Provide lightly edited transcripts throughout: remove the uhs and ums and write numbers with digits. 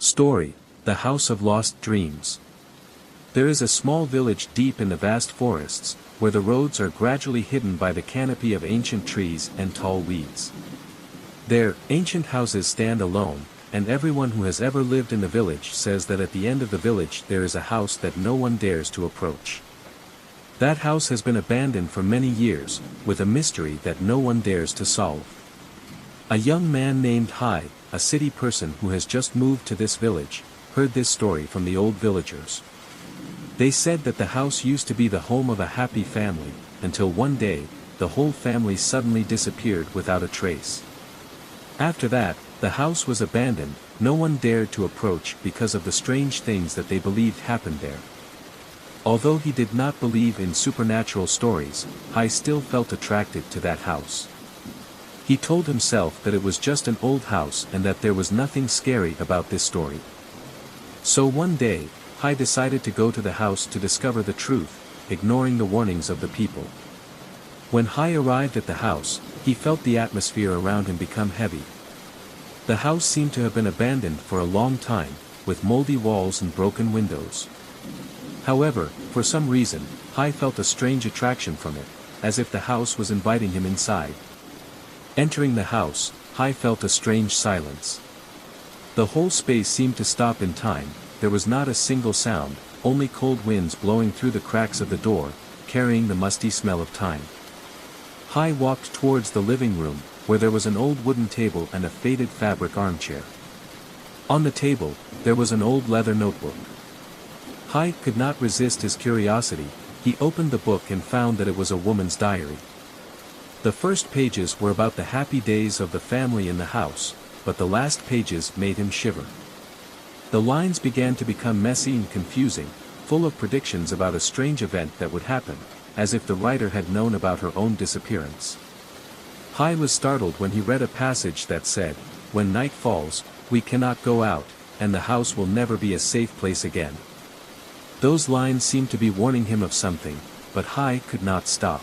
Story: The House of Lost Dreams. There is a small village deep in the vast forests, where the roads are gradually hidden by the canopy of ancient trees and tall weeds. There, ancient houses stand alone, and everyone who has ever lived in the village says that at the end of the village there is a house that no one dares to approach. That house has been abandoned for many years, with a mystery that no one dares to solve. A young man named Hai, a city person who has just moved to this village, heard this story from the old villagers. They said that the house used to be the home of a happy family, until one day, the whole family suddenly disappeared without a trace. After that, the house was abandoned, no one dared to approach because of the strange things that they believed happened there. Although he did not believe in supernatural stories, Hai still felt attracted to that house. He told himself that it was just an old house and that there was nothing scary about this story. So one day, Hai decided to go to the house to discover the truth, ignoring the warnings of the people. When Hai arrived at the house, he felt the atmosphere around him become heavy. The house seemed to have been abandoned for a long time, with moldy walls and broken windows. However, for some reason, Hai felt a strange attraction from it, as if the house was inviting him inside. Entering the house, Hai felt a strange silence. The whole space seemed to stop in time. There was not a single sound, only cold winds blowing through the cracks of the door, carrying the musty smell of time. Hai walked towards the living room, where there was an old wooden table and a faded fabric armchair. On the table, there was an old leather notebook. Hai could not resist his curiosity. He opened the book and found that it was a woman's diary. The first pages were about the happy days of the family in the house, but the last pages made him shiver. The lines began to become messy and confusing, full of predictions about a strange event that would happen, as if the writer had known about her own disappearance. Hai was startled when he read a passage that said, "When night falls, we cannot go out, and the house will never be a safe place again." Those lines seemed to be warning him of something, but Hai could not stop.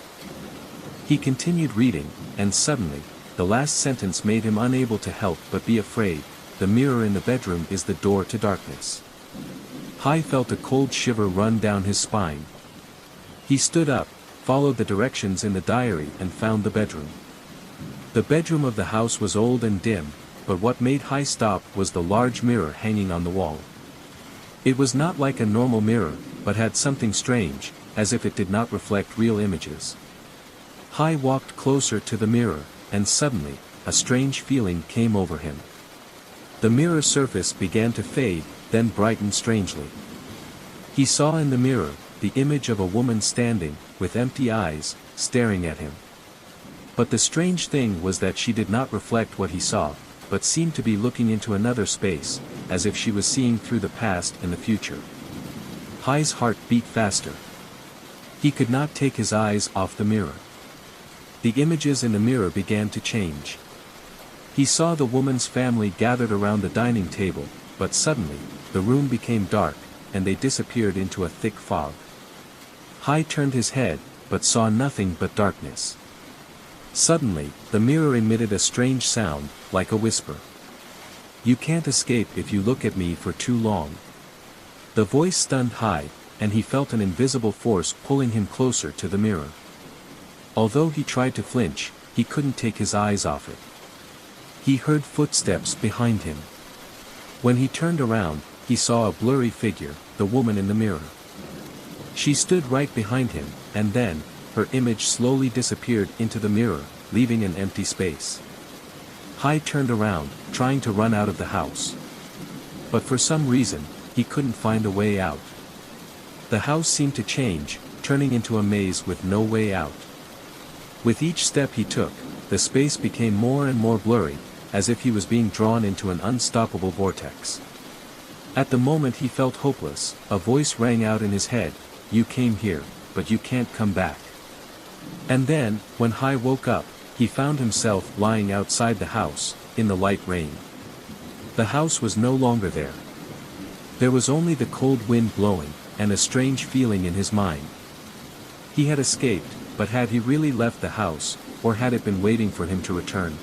He continued reading, and suddenly, the last sentence made him unable to help but be afraid. The mirror in the bedroom is the door to darkness. Hai felt a cold shiver run down his spine. He stood up, followed the directions in the diary and found the bedroom. The bedroom of the house was old and dim, but what made Hai stop was the large mirror hanging on the wall. It was not like a normal mirror, but had something strange, as if it did not reflect real images. Hai walked closer to the mirror, and suddenly, a strange feeling came over him. The mirror surface began to fade, then brighten strangely. He saw in the mirror, the image of a woman standing, with empty eyes, staring at him. But the strange thing was that she did not reflect what he saw, but seemed to be looking into another space, as if she was seeing through the past and the future. Hai's heart beat faster. He could not take his eyes off the mirror. The images in the mirror began to change. He saw the woman's family gathered around the dining table, but suddenly, the room became dark, and they disappeared into a thick fog. Hai turned his head, but saw nothing but darkness. Suddenly, the mirror emitted a strange sound, like a whisper. "You can't escape if you look at me for too long." The voice stunned Hai, and he felt an invisible force pulling him closer to the mirror. Although he tried to flinch, he couldn't take his eyes off it. He heard footsteps behind him. When he turned around, he saw a blurry figure, the woman in the mirror. She stood right behind him, and then, her image slowly disappeared into the mirror, leaving an empty space. Hai turned around, trying to run out of the house. But for some reason, he couldn't find a way out. The house seemed to change, turning into a maze with no way out. With each step he took, the space became more and more blurry, as if he was being drawn into an unstoppable vortex. At the moment he felt hopeless, a voice rang out in his head, "You came here, but you can't come back." And then, when Hai woke up, he found himself lying outside the house, in the light rain. The house was no longer there. There was only the cold wind blowing, and a strange feeling in his mind. He had escaped, but had he really left the house, or had it been waiting for him to return?